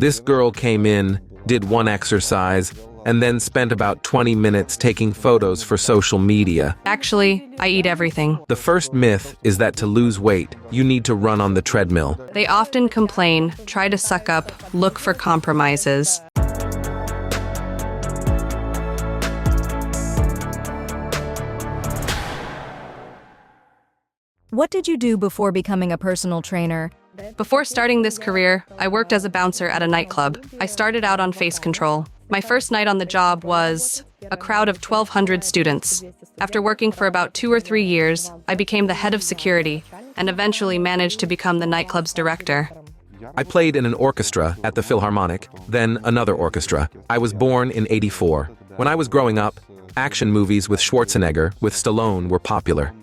This girl came in, did one exercise, and then spent about 20 minutes taking photos for social media. Actually, I eat everything. The first myth is that to lose weight, you need to run on the treadmill. They often complain, try to suck up, look for compromises. What did you do before becoming a personal trainer? Before starting this career, I worked as a bouncer at a nightclub. I started out on face control. My first night on the job was a crowd of 1,200 students. After working for about 2 or 3 years, I became the head of security and eventually managed to become the nightclub's director. I played in an orchestra at the Philharmonic, then another orchestra. I was born in '84. When I was growing up, action movies with Schwarzenegger, with Stallone were popular.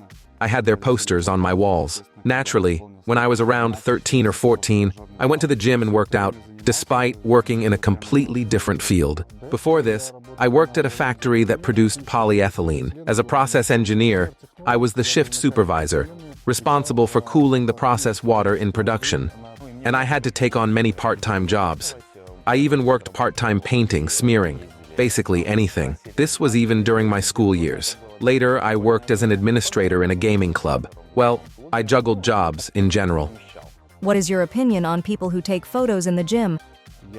I had their posters on my walls. Naturally, when I was around 13 or 14, I went to the gym and worked out, despite working in a completely different field. Before this, I worked at a factory that produced polyethylene. As a process engineer, I was the shift supervisor, responsible for cooling the process water in production. And I had to take on many part-time jobs. I even worked part-time painting, smearing, basically anything. This was even during my school years. Later, I worked as an administrator in a gaming club. Well, I juggled jobs in general. What is your opinion on people who take photos in the gym?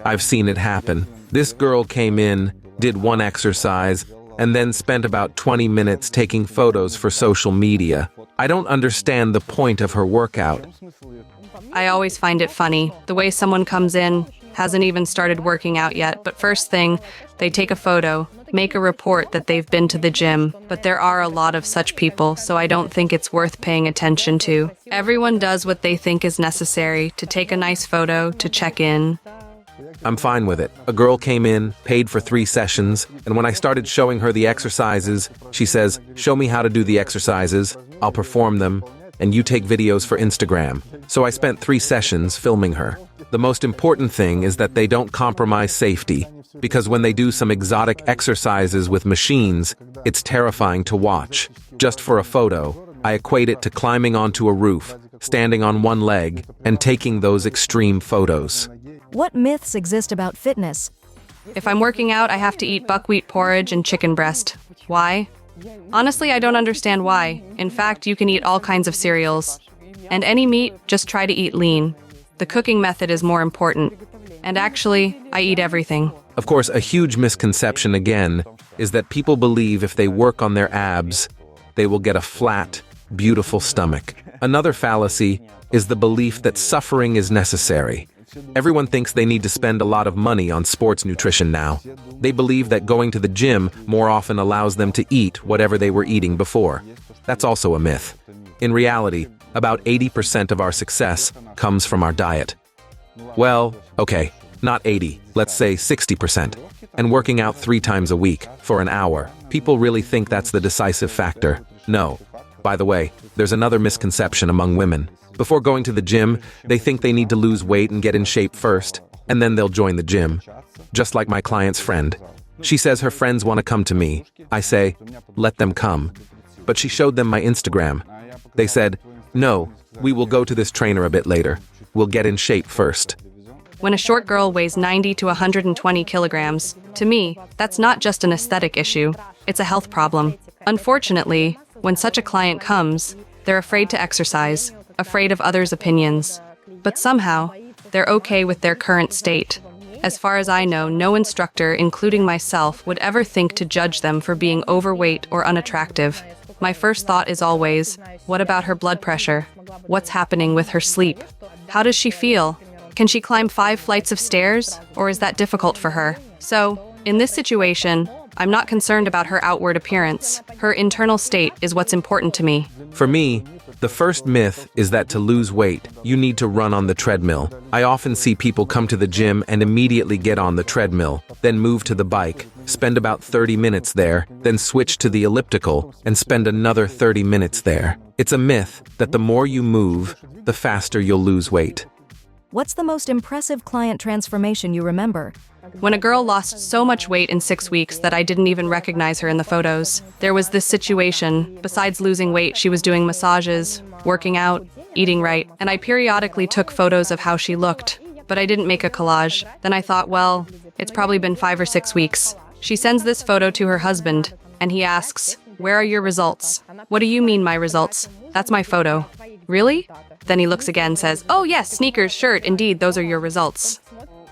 I've seen it happen. This girl came in, did one exercise, and then spent about 20 minutes taking photos for social media. I don't understand the point of her workout. I always find it funny, the way someone comes in, hasn't even started working out yet, but first thing, they take a photo, make a report that they've been to the gym. But there are a lot of such people, so I don't think it's worth paying attention to. Everyone does what they think is necessary to take a nice photo, to check in. I'm fine with it. A girl came in, paid for 3 sessions, and when I started showing her the exercises, she says, "Show me how to do the exercises, I'll perform them, and you take videos for Instagram." So I spent 3 sessions filming her. The most important thing is that they don't compromise safety, because when they do some exotic exercises with machines, it's terrifying to watch. Just for a photo, I equate it to climbing onto a roof, standing on one leg, and taking those extreme photos. What myths exist about fitness? If I'm working out, I have to eat buckwheat porridge and chicken breast. Why? Honestly, I don't understand why. In fact, you can eat all kinds of cereals. And any meat, just try to eat lean. The cooking method is more important. And actually, I eat everything. Of course, a huge misconception again is that people believe if they work on their abs, they will get a flat, beautiful stomach. Another fallacy is the belief that suffering is necessary. Everyone thinks they need to spend a lot of money on sports nutrition now. They believe that going to the gym more often allows them to eat whatever they were eating before. That's also a myth. In reality, about 80% of our success comes from our diet. Well, okay, not 80, let's say 60%. And working out 3 times a week, for an hour. People really think that's the decisive factor. No. By the way, there's another misconception among women. Before going to the gym, they think they need to lose weight and get in shape first, and then they'll join the gym. Just like my client's friend. She says her friends want to come to me. I say, let them come. But she showed them my Instagram. They said, no, we will go to this trainer a bit later. We'll get in shape first. When a short girl weighs 90 to 120 kilograms, to me, that's not just an aesthetic issue, it's a health problem. Unfortunately, when such a client comes, they're afraid to exercise, afraid of others' opinions. But somehow, they're okay with their current state. As far as I know, no instructor, including myself, would ever think to judge them for being overweight or unattractive. My first thought is always, what about her blood pressure? What's happening with her sleep? How does she feel? Can she climb 5 flights of stairs, or is that difficult for her? So, in this situation, I'm not concerned about her outward appearance. Her internal state is what's important to me. For me, the first myth is that to lose weight, you need to run on the treadmill. I often see people come to the gym and immediately get on the treadmill, then move to the bike, spend about 30 minutes there, then switch to the elliptical, and spend another 30 minutes there. It's a myth that the more you move, the faster you'll lose weight. What's the most impressive client transformation you remember? When a girl lost so much weight in 6 weeks that I didn't even recognize her in the photos. There was this situation. Besides losing weight, she was doing massages, working out, eating right, and I periodically took photos of how she looked. but I didn't make a collage. Then I thought, well, it's probably been 5 or 6 weeks. She sends this photo to her husband, and he asks, "Where are your results?" "What do you mean, my results? That's my photo." "Really?" Then he looks again, says, "Oh yes, sneakers, shirt, indeed, those are your results."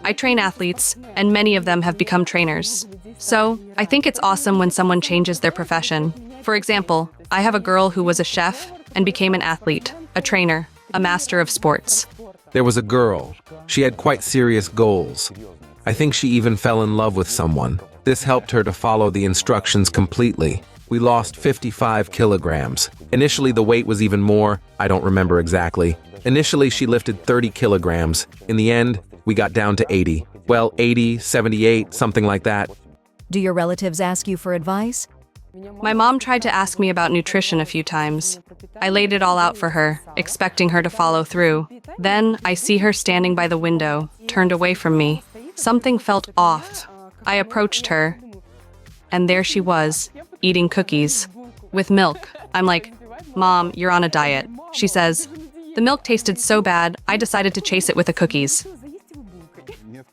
I train athletes, and many of them have become trainers. So, I think it's awesome when someone changes their profession. For example, I have a girl who was a chef and became an athlete, a trainer, a master of sports. There was a girl. She had quite serious goals. I think she even fell in love with someone. This helped her to follow the instructions completely. We lost 55 kilograms. Initially, the weight was even more. I don't remember exactly. Initially, she lifted 30 kilograms. In the end, we got down to 80. Well, 80, 78, something like that. Do your relatives ask you for advice? My mom tried to ask me about nutrition a few times. I laid it all out for her, expecting her to follow through. Then, I see her standing by the window, turned away from me. Something felt off. I approached her, and there she was, eating cookies with milk. I'm like, "Mom, you're on a diet." She says, "The milk tasted so bad, I decided to chase it with the cookies."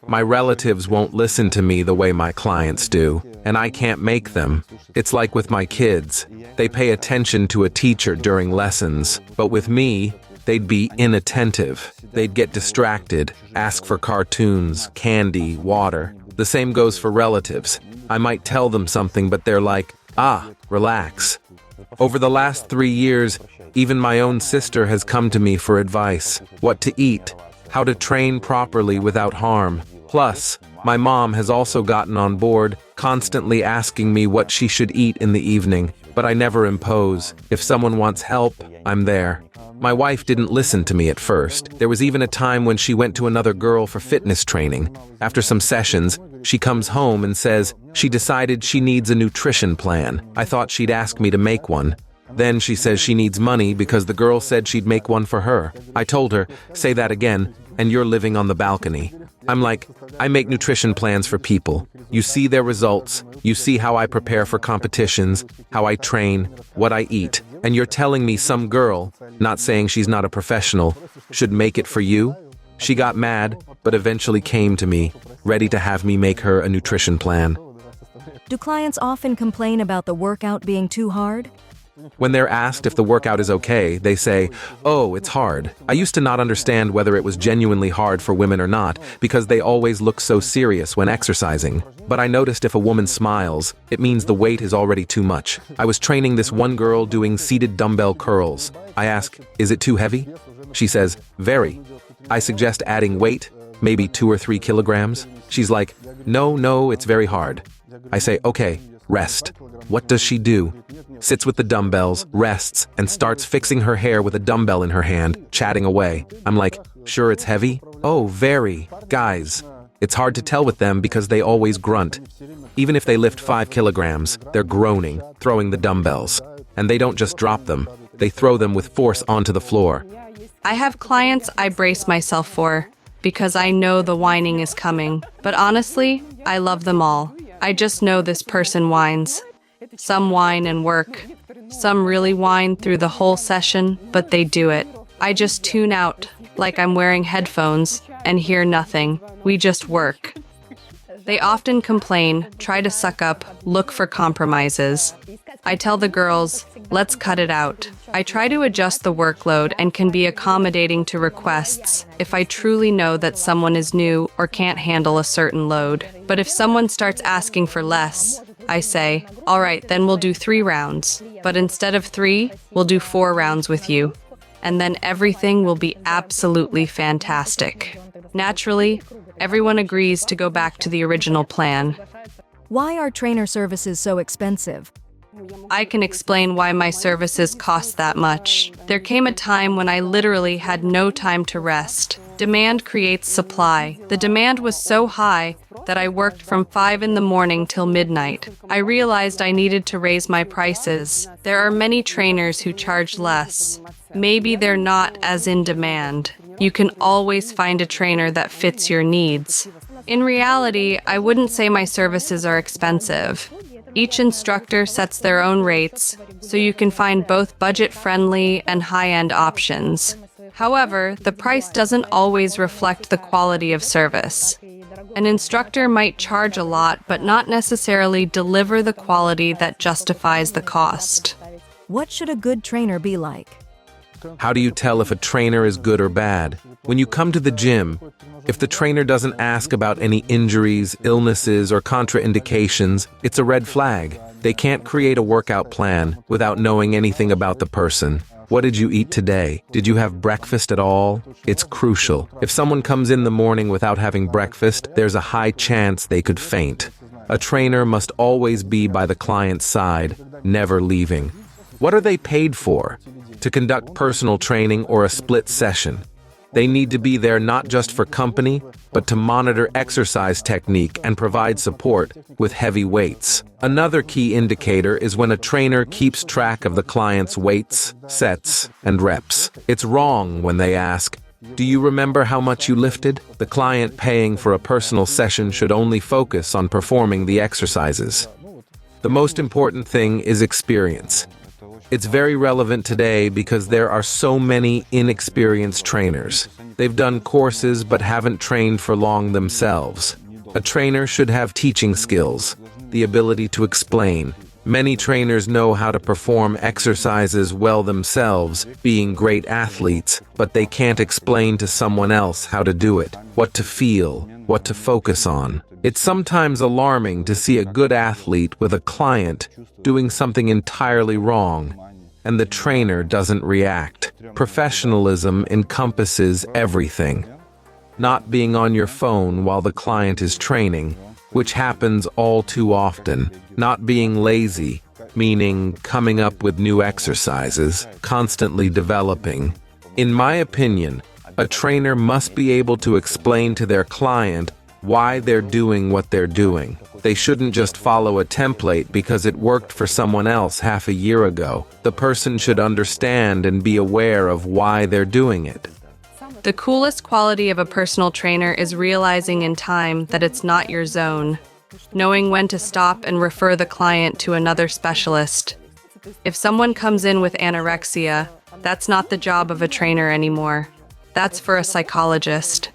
My relatives won't listen to me the way my clients do, and I can't make them. It's like with my kids. They pay attention to a teacher during lessons, but with me, they'd be inattentive. They'd get distracted, ask for cartoons, candy, water. The same goes for relatives. I might tell them something, but they're like, relax. Over the last 3 years, even my own sister has come to me for advice. What to eat, how to train properly without harm. Plus, my mom has also gotten on board, constantly asking me what she should eat in the evening. But I never impose. If someone wants help, I'm there. My wife didn't listen to me at first. There was even a time when she went to another girl for fitness training. After some sessions, she comes home and says she decided she needs a nutrition plan. I thought she'd ask me to make one. Then she says she needs money because the girl said she'd make one for her. I told her, "Say that again, and you're living on the balcony." I'm like, I make nutrition plans for people. You see their results. You see how I prepare for competitions, how I train, what I eat. And you're telling me some girl, not saying she's not a professional, should make it for you? She got mad, but eventually came to me, ready to have me make her a nutrition plan. Do clients often complain about the workout being too hard? When they're asked if the workout is okay, they say, "Oh, it's hard." I used to not understand whether it was genuinely hard for women or not, because they always look so serious when exercising. But I noticed if a woman smiles, it means the weight is already too much. I was training this one girl doing seated dumbbell curls. I ask, "Is it too heavy?" She says, "Very." I suggest adding weight, maybe 2 or 3 kilograms. She's like, No, it's very hard." I say, "Okay, rest." What does she do? Sits with the dumbbells, rests, and starts fixing her hair with a dumbbell in her hand, chatting away. I'm like, "Sure it's heavy?" "Oh, very." Guys, it's hard to tell with them because they always grunt. Even if they lift 5 kilograms, they're groaning, throwing the dumbbells. And they don't just drop them, they throw them with force onto the floor. I have clients I brace myself for because I know the whining is coming. But honestly, I love them all. I just know this person whines. Some whine and work. Some really whine through the whole session, but they do it. I just tune out, like I'm wearing headphones, and hear nothing. We just work. They often complain, try to suck up, look for compromises. I tell the girls, let's cut it out. I try to adjust the workload and can be accommodating to requests if I truly know that someone is new or can't handle a certain load. But if someone starts asking for less, I say, all right, then we'll do 3 rounds. But instead of 3, we'll do 4 rounds with you. And then everything will be absolutely fantastic. Naturally, everyone agrees to go back to the original plan. Why are trainer services so expensive? I can explain why my services cost that much. There came a time when I literally had no time to rest. Demand creates supply. The demand was so high that I worked from 5 in the morning till midnight. I realized I needed to raise my prices. There are many trainers who charge less. Maybe they're not as in demand. You can always find a trainer that fits your needs. In reality, I wouldn't say my services are expensive. Each instructor sets their own rates, so you can find both budget-friendly and high-end options. However, the price doesn't always reflect the quality of service. An instructor might charge a lot, but not necessarily deliver the quality that justifies the cost. What should a good trainer be like? How do you tell if a trainer is good or bad? When you come to the gym, if the trainer doesn't ask about any injuries, illnesses, or contraindications, it's a red flag. They can't create a workout plan without knowing anything about the person. What did you eat today? Did you have breakfast at all? It's crucial. If someone comes in the morning without having breakfast, there's a high chance they could faint. A trainer must always be by the client's side, never leaving. What are they paid for? To conduct personal training or a split session. They need to be there not just for company, but to monitor exercise technique and provide support with heavy weights. Another key indicator is when a trainer keeps track of the client's weights, sets, and reps. It's wrong when they ask, "Do you remember how much you lifted?" The client paying for a personal session should only focus on performing the exercises. The most important thing is experience. It's very relevant today because there are so many inexperienced trainers. They've done courses but haven't trained for long themselves. A trainer should have teaching skills, the ability to explain. Many trainers know how to perform exercises well themselves, being great athletes, but they can't explain to someone else how to do it, what to feel, what to focus on. It's sometimes alarming to see a good athlete with a client doing something entirely wrong, and the trainer doesn't react. Professionalism encompasses everything. Not being on your phone while the client is training, which happens all too often. Not being lazy, meaning coming up with new exercises, constantly developing. In my opinion, a trainer must be able to explain to their client why they're doing what they're doing. They shouldn't just follow a template because it worked for someone else half a year ago. The person should understand and be aware of why they're doing it. The coolest quality of a personal trainer is realizing in time that it's not your zone, knowing when to stop and refer the client to another specialist. If someone comes in with anorexia, that's not the job of a trainer anymore. That's for a psychologist.